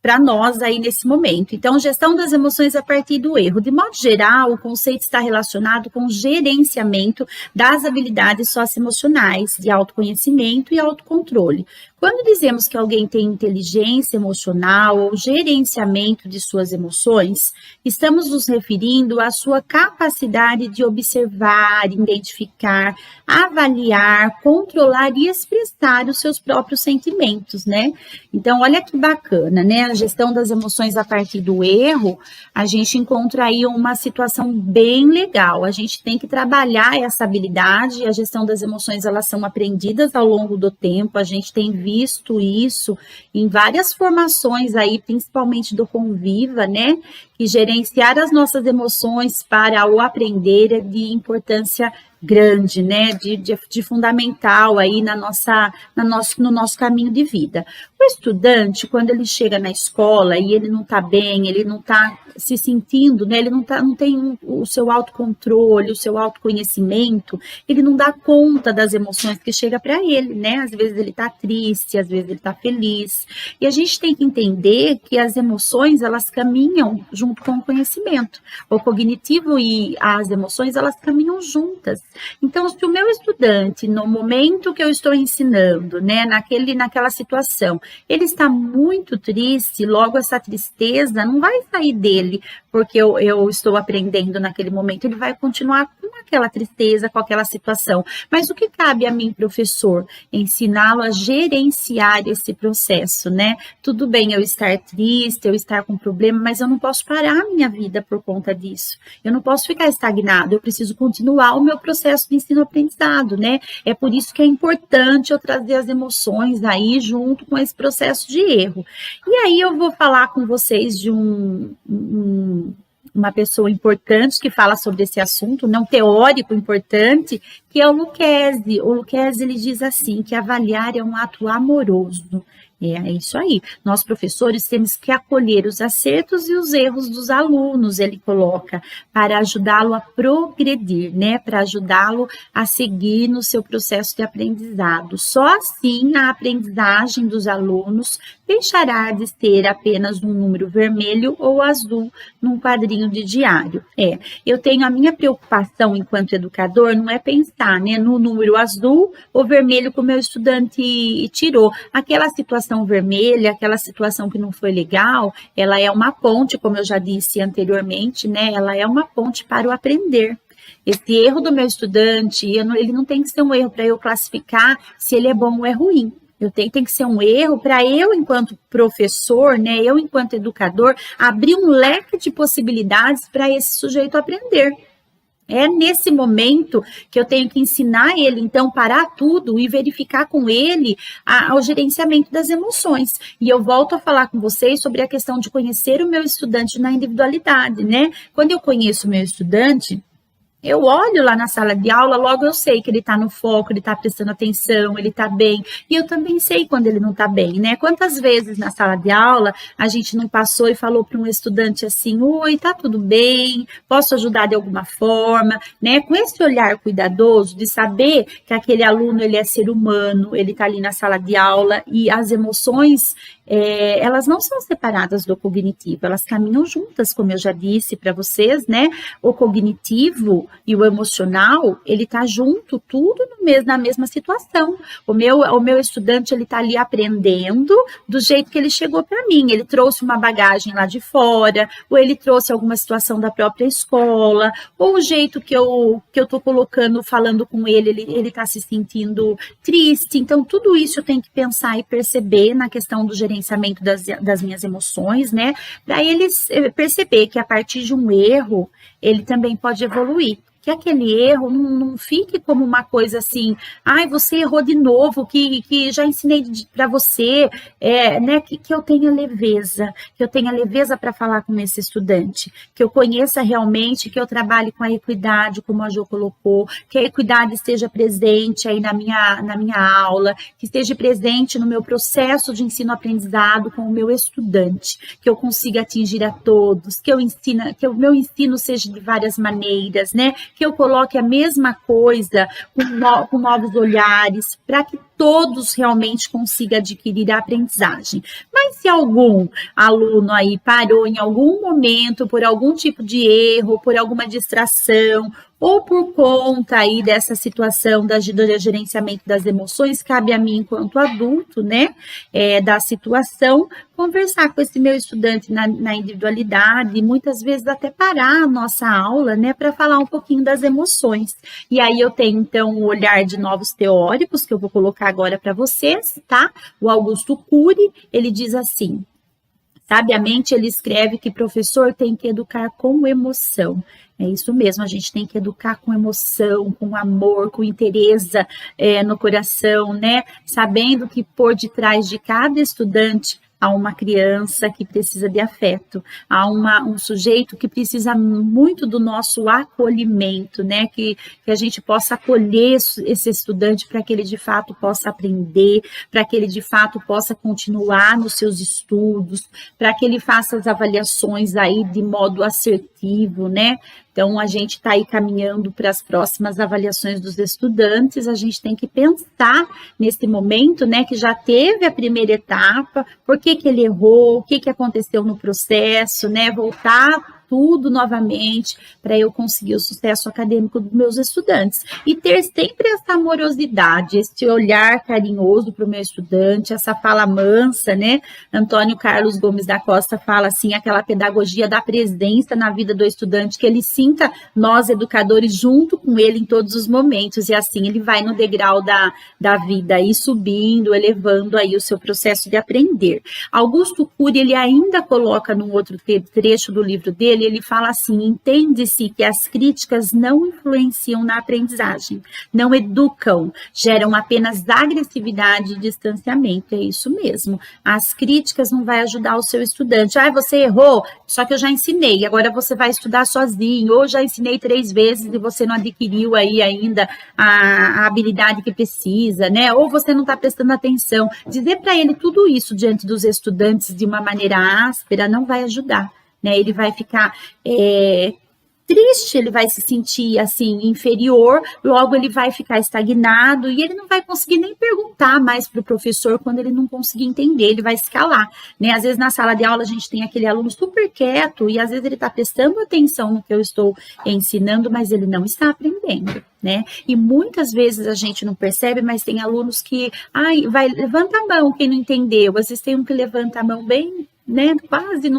para nós aí nesse momento. Então, gestão das emoções a partir do erro. De modo geral, o conceito está relacionado com o gerenciamento das habilidades socioemocionais, de autoconhecimento e autocontrole. Quando dizemos que alguém tem inteligência emocional ou gerenciamento de suas emoções, estamos nos referindo à sua capacidade de observar, identificar, avaliar, controlar e expressar os seus próprios sentimentos, né? Então, olha que bacana, né? A gestão das emoções a partir do erro, a gente encontra aí uma situação bem legal. A gente tem que trabalhar essa habilidade. A gestão das emoções, elas são aprendidas ao longo do tempo. A gente tem visto isso em várias formações aí, principalmente do Conviva, né? Que gerenciar as nossas emoções para o aprender é de importância grande, né, de fundamental aí no nosso caminho de vida. O estudante, quando ele chega na escola e ele não está bem, ele não está se sentindo, né, ele não tem o seu autocontrole, o seu autoconhecimento, ele não dá conta das emoções que chega para ele, né, às vezes ele está triste, às vezes ele está feliz, e a gente tem que entender que as emoções, elas caminham junto com o conhecimento, o cognitivo e as emoções, elas caminham juntas. Então, se o meu estudante, no momento que eu estou ensinando, né, naquela situação, ele está muito triste, logo essa tristeza não vai sair dele, porque eu estou aprendendo naquele momento, ele vai continuar com aquela tristeza, com aquela situação. Mas o que cabe a mim, professor? Ensiná-lo a gerenciar esse processo, né? Tudo bem eu estar triste, eu estar com problema, mas eu não posso parar a minha vida por conta disso. Eu não posso ficar estagnado, eu preciso continuar o meu processo de ensino-aprendizado, né? É por isso que é importante eu trazer as emoções aí junto com esse processo de erro. E aí eu vou falar com vocês de uma pessoa importante que fala sobre esse assunto, um teórico importante, que é o Lucchesi. O Lucchesi, ele diz assim, que avaliar é um ato amoroso. É isso aí. Nós, professores, temos que acolher os acertos e os erros dos alunos, ele coloca, para ajudá-lo a progredir, né? Para ajudá-lo a seguir no seu processo de aprendizado. Só assim a aprendizagem dos alunos deixará de ser apenas um número vermelho ou azul num quadrinho de diário. Eu tenho a minha preocupação enquanto educador, não é pensar, né, no número azul ou vermelho que o meu estudante tirou. Aquela situação vermelha, aquela situação que não foi legal, ela é uma ponte, como eu já disse anteriormente, né? Ela é uma ponte para o aprender. Esse erro do meu estudante, ele não tem que ser um erro para eu classificar se ele é bom ou é ruim. Tem que ser um erro para eu, enquanto professor, né? Eu, enquanto educador, abrir um leque de possibilidades para esse sujeito aprender. É nesse momento que eu tenho que ensinar ele, então, parar tudo e verificar com ele o gerenciamento das emoções. E eu volto a falar com vocês sobre a questão de conhecer o meu estudante na individualidade, né? Quando eu conheço o meu estudante, Eu olho lá na sala de aula, logo eu sei que ele está no foco, ele está prestando atenção, ele está bem. E eu também sei quando ele não está bem, né? Quantas vezes na sala de aula a gente não passou e falou para um estudante assim: oi, tá tudo bem? Posso ajudar de alguma forma? Né? Com esse olhar cuidadoso de saber que aquele aluno ele é ser humano, ele está ali na sala de aula e as emoções elas não são separadas do cognitivo, elas caminham juntas, como eu já disse para vocês, né? O cognitivo e o emocional, ele tá junto, tudo na mesma situação. O meu estudante, ele tá ali aprendendo do jeito que ele chegou para mim. Ele trouxe uma bagagem lá de fora, ou ele trouxe alguma situação da própria escola, ou o jeito que eu tô colocando, falando com ele tá se sentindo triste. Então, tudo isso eu tenho que pensar e perceber na questão do gerenciamento das minhas emoções, né? Para eles perceber que a partir de um erro, ele também pode evoluir. Que aquele erro não fique como uma coisa assim, ai, você errou de novo, que já ensinei para você, né, que eu tenha leveza para falar com esse estudante, que eu conheça realmente, que eu trabalhe com a equidade, como a Jo colocou, que a equidade esteja presente aí na minha aula, que esteja presente no meu processo de ensino-aprendizado com o meu estudante, que eu consiga atingir a todos, que o meu ensino seja de várias maneiras, né? Que eu coloque a mesma coisa com novos olhares, para que todos realmente consigam adquirir a aprendizagem. Mas se algum aluno aí parou em algum momento por algum tipo de erro, por alguma distração, ou por conta aí dessa situação do gerenciamento das emoções, cabe a mim, enquanto adulto, né, da situação, conversar com esse meu estudante na individualidade, e muitas vezes até parar a nossa aula, né, para falar um pouquinho das emoções. E aí eu tenho, então, o olhar de novos teóricos, que eu vou colocar agora para vocês, tá? O Augusto Cury, ele diz assim: sabiamente ele escreve que professor tem que educar com emoção. É isso mesmo, a gente tem que educar com emoção, com amor, com interesse no coração, né? Sabendo que por detrás de cada estudante há uma criança que precisa de afeto, há um sujeito que precisa muito do nosso acolhimento, né? Que a gente possa acolher esse estudante para que ele de fato possa aprender, para que ele de fato possa continuar nos seus estudos, para que ele faça as avaliações aí de modo assertivo, né? Então, a gente está aí caminhando para as próximas avaliações dos estudantes, a gente tem que pensar nesse momento, né, que já teve a primeira etapa, por que ele errou, o que aconteceu no processo, né, voltar tudo novamente para eu conseguir o sucesso acadêmico dos meus estudantes. E ter sempre essa amorosidade, esse olhar carinhoso para o meu estudante, essa fala mansa, né? Antônio Carlos Gomes da Costa fala assim, aquela pedagogia da presença na vida do estudante, que ele sinta nós, educadores, junto com ele em todos os momentos, e assim ele vai no degrau da vida, aí subindo, elevando aí o seu processo de aprender. Augusto Cury, ele ainda coloca num outro trecho do livro dele, ele fala assim: entende-se que as críticas não influenciam na aprendizagem, não educam, geram apenas agressividade e distanciamento. É isso mesmo. As críticas não vai ajudar o seu estudante. Ah, você errou, só que eu já ensinei, agora você vai estudar sozinho, ou já ensinei 3 vezes e você não adquiriu aí ainda a habilidade que precisa, né? Ou você não está prestando atenção. Dizer para ele tudo isso diante dos estudantes de uma maneira áspera não vai ajudar. Né, ele vai ficar triste, ele vai se sentir assim inferior, logo ele vai ficar estagnado e ele não vai conseguir nem perguntar mais para o professor quando ele não conseguir entender, ele vai se calar, né? Às vezes na sala de aula a gente tem aquele aluno super quieto e às vezes ele está prestando atenção no que eu estou ensinando, mas ele não está aprendendo. Né? E muitas vezes a gente não percebe, mas tem alunos que, levanta a mão quem não entendeu, às vezes tem um que levanta a mão bem, né, quase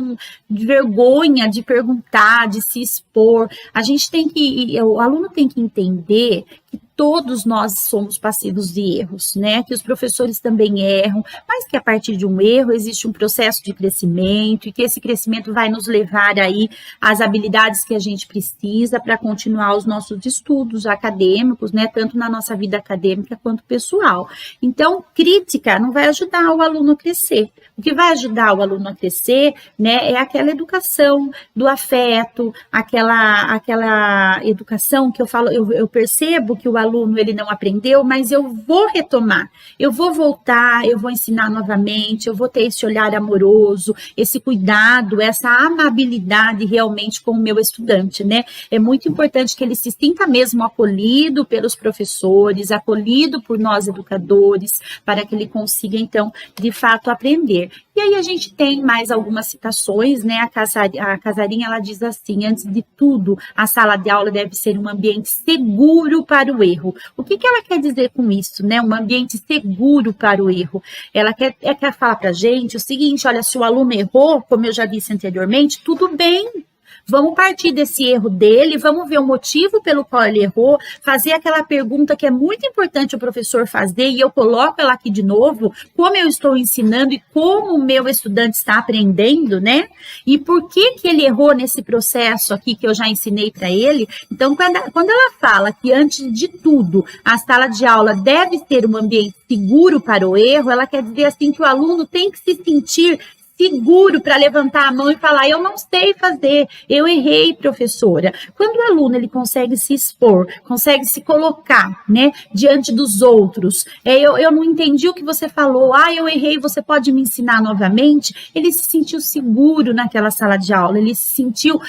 de vergonha de perguntar, de se expor. A gente tem que, o aluno tem que entender que todos nós somos passivos de erros, né? Que os professores também erram, mas que a partir de um erro existe um processo de crescimento e que esse crescimento vai nos levar aí às habilidades que a gente precisa para continuar os nossos estudos acadêmicos, né? Tanto na nossa vida acadêmica quanto pessoal. Então, crítica não vai ajudar o aluno a crescer. O que vai ajudar o aluno a crescer, né, é aquela educação do afeto, aquela educação que eu falo, eu percebo que o aluno ele não aprendeu, mas eu vou retomar, eu vou voltar, eu vou ensinar novamente, eu vou ter esse olhar amoroso, esse cuidado, essa amabilidade realmente com o meu estudante, né? É muito importante que ele se sinta mesmo acolhido pelos professores, acolhido por nós educadores, para que ele consiga, então, de fato, aprender. E aí a gente tem mais algumas citações, né? A Casarinha, ela diz assim: antes de tudo, a sala de aula deve ser um ambiente seguro para o erro. O que ela quer dizer com isso, né? Um ambiente seguro para o erro. Ela quer falar para a gente o seguinte: olha, se o aluno errou, como eu já disse anteriormente, tudo bem. Vamos partir desse erro dele, vamos ver o motivo pelo qual ele errou, fazer aquela pergunta que é muito importante o professor fazer, e eu coloco ela aqui de novo, como eu estou ensinando e como o meu estudante está aprendendo, né? E por que ele errou nesse processo aqui que eu já ensinei para ele. Então, quando ela fala que, antes de tudo, a sala de aula deve ser um ambiente seguro para o erro, ela quer dizer assim que o aluno tem que se sentir seguro para levantar a mão e falar: eu não sei fazer, eu errei, professora. Quando o aluno ele consegue se expor, consegue se colocar, né, diante dos outros, eu não entendi o que você falou, eu errei, você pode me ensinar novamente? Ele se sentiu seguro naquela sala de aula, ele se sentiu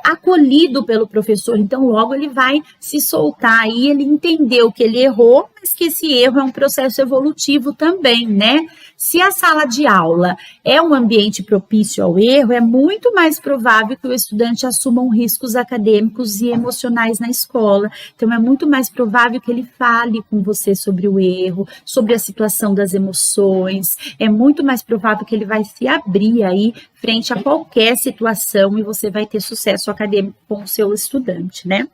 acolhido pelo professor, então logo ele vai se soltar e ele entendeu que ele errou, mas que esse erro é um processo evolutivo também, né? Se a sala de aula é um ambiente propício ao erro, é muito mais provável que o estudante assuma riscos acadêmicos e emocionais na escola. Então, é muito mais provável que ele fale com você sobre o erro, sobre a situação das emoções. É muito mais provável que ele vai se abrir aí frente a qualquer situação e você vai ter sucesso acadêmico com o seu estudante, né?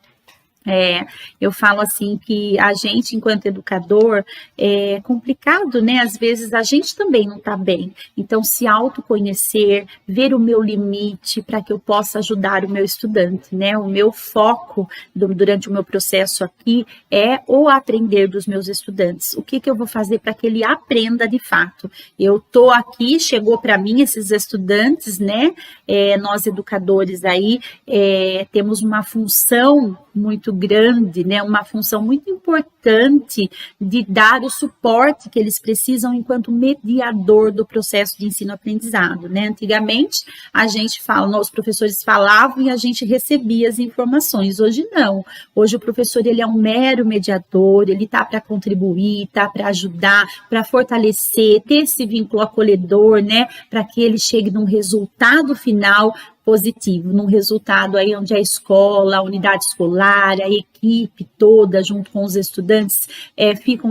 Eu falo assim que a gente, enquanto educador, é complicado, né? Às vezes a gente também não está bem. Então, se autoconhecer, ver o meu limite para que eu possa ajudar o meu estudante, né? O meu foco durante o meu processo aqui é o aprender dos meus estudantes. O que eu vou fazer para que ele aprenda de fato? Eu estou aqui, chegou para mim esses estudantes, né? Nós educadores aí temos uma função muito grande, né, uma função muito importante de dar o suporte que eles precisam enquanto mediador do processo de ensino-aprendizado, né? Antigamente, a gente os professores falavam e a gente recebia as informações. Hoje não. Hoje o professor ele é um mero mediador, ele está para contribuir, está para ajudar, para fortalecer, ter esse vínculo acolhedor, né, para que ele chegue num resultado final positivo, num resultado aí onde a escola, a unidade escolar, a equipe toda, junto com os estudantes,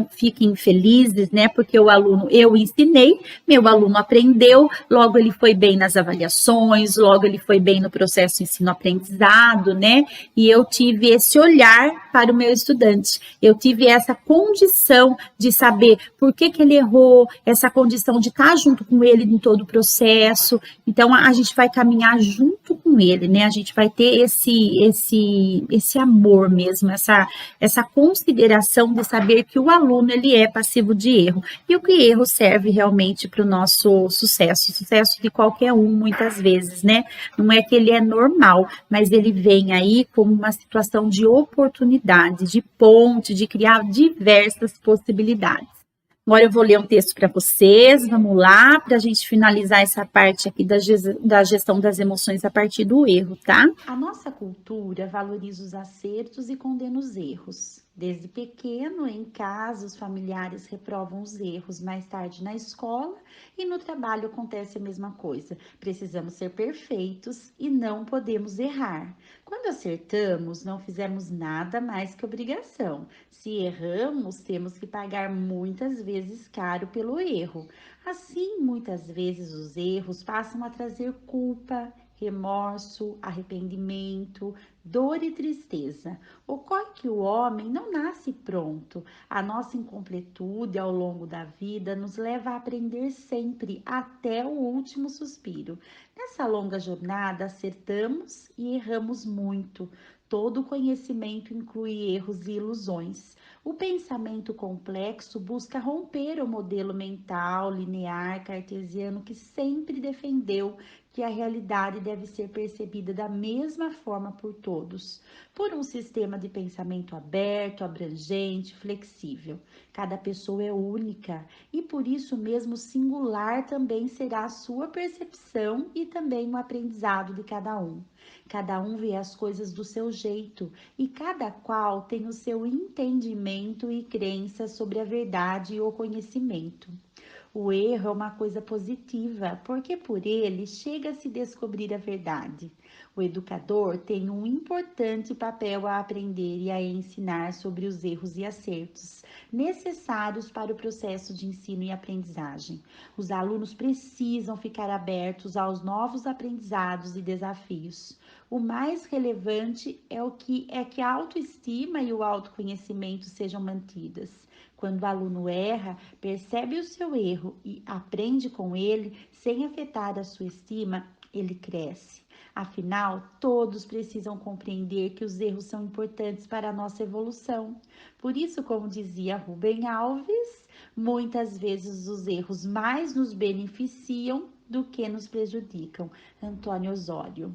fiquem felizes, né? Porque o aluno, eu ensinei, meu aluno aprendeu, logo ele foi bem nas avaliações, logo ele foi bem no processo ensino-aprendizado, né? E eu tive esse olhar para o meu estudante, eu tive essa condição de saber por que ele errou, essa condição de estar junto com ele em todo o processo. Então, a gente vai caminhar junto com ele, né? A gente vai ter esse amor mesmo, essa consideração de saber que o aluno ele é passivo de erro e o que erro serve realmente para o nosso sucesso de qualquer um, muitas vezes, né? Não é que ele é normal, mas ele vem aí como uma situação de oportunidade, de ponte, de criar diversas possibilidades. Agora eu vou ler um texto para vocês, vamos lá, para a gente finalizar essa parte aqui da gestão das emoções a partir do erro, tá? A nossa cultura valoriza os acertos e condena os erros. Desde pequeno, em casa, os familiares reprovam os erros. Mais tarde, na escola e no trabalho acontece a mesma coisa. Precisamos ser perfeitos e não podemos errar. Quando acertamos, não fizemos nada mais que obrigação. Se erramos, temos que pagar muitas vezes caro pelo erro. Assim, muitas vezes os erros passam a trazer culpa, remorso, arrependimento, dor e tristeza. Ocorre que o homem não nasce pronto. A nossa incompletude ao longo da vida nos leva a aprender sempre, até o último suspiro. Nessa longa jornada, acertamos e erramos muito. Todo conhecimento inclui erros e ilusões. O pensamento complexo busca romper o modelo mental linear cartesiano que sempre defendeu que a realidade deve ser percebida da mesma forma por todos, por um sistema de pensamento aberto, abrangente, flexível. Cada pessoa é única e por isso mesmo singular também será a sua percepção e também o aprendizado de cada um. Cada um vê as coisas do seu jeito e cada qual tem o seu entendimento e crença sobre a verdade e o conhecimento. O erro é uma coisa positiva, porque por ele chega a se descobrir a verdade. O educador tem um importante papel a aprender e a ensinar sobre os erros e acertos necessários para o processo de ensino e aprendizagem. Os alunos precisam ficar abertos aos novos aprendizados e desafios. O mais relevante é que a autoestima e o autoconhecimento sejam mantidas. Quando o aluno erra, percebe o seu erro e aprende com ele, sem afetar a sua estima, ele cresce. Afinal, todos precisam compreender que os erros são importantes para a nossa evolução. Por isso, como dizia Rubem Alves, muitas vezes os erros mais nos beneficiam do que nos prejudicam. Antônio Osório.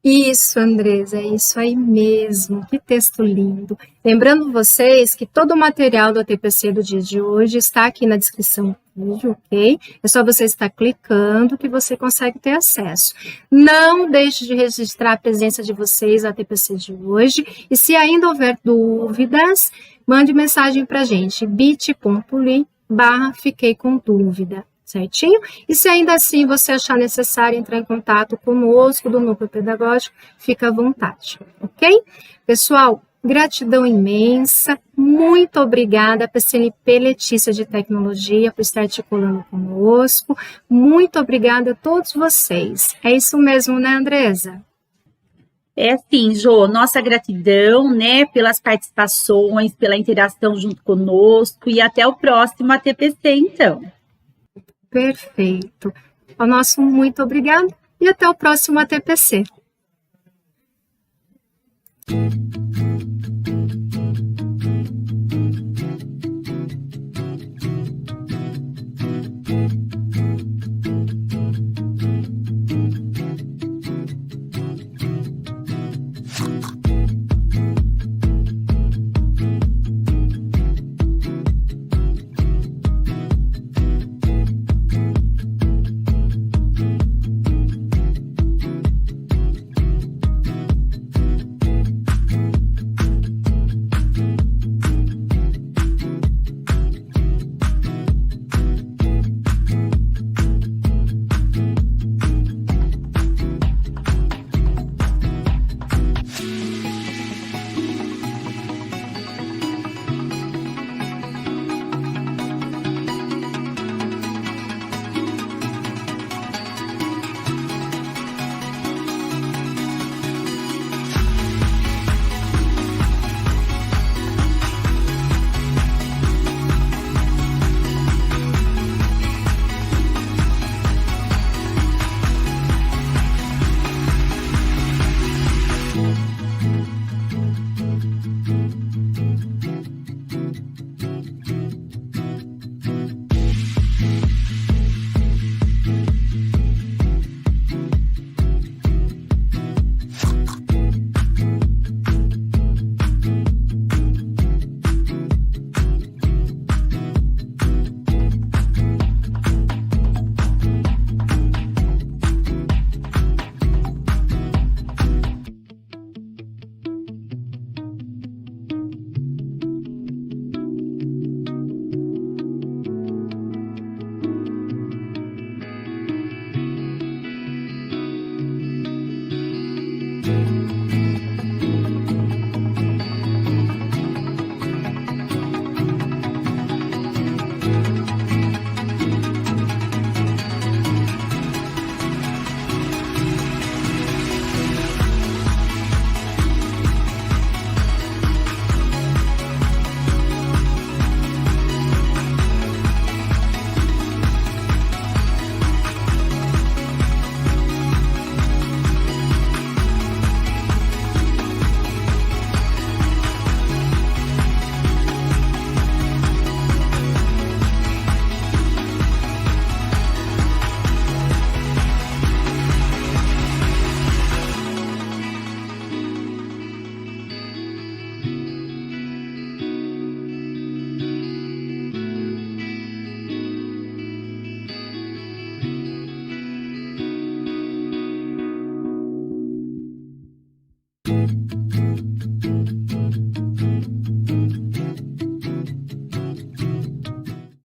Isso, Andresa, é isso aí mesmo. Que texto lindo. Lembrando vocês que todo o material do ATPC do dia de hoje está aqui na descrição do vídeo, ok? É só você estar clicando que você consegue ter acesso. Não deixe de registrar a presença de vocês no ATPC de hoje. E se ainda houver dúvidas, mande mensagem para a gente, bit.ly/fiquei com dúvida. Certinho? E se ainda assim você achar necessário entrar em contato conosco do Núcleo Pedagógico, fica à vontade, ok? Pessoal, gratidão imensa, muito obrigada, PCNP Letícia de Tecnologia, por estar articulando conosco, muito obrigada a todos vocês. É isso mesmo, né, Andresa? É sim, Jô, nossa gratidão, né, pelas participações, pela interação junto conosco e até o próximo ATPC, então. Perfeito. Ao nosso muito obrigado e até o próximo ATPC.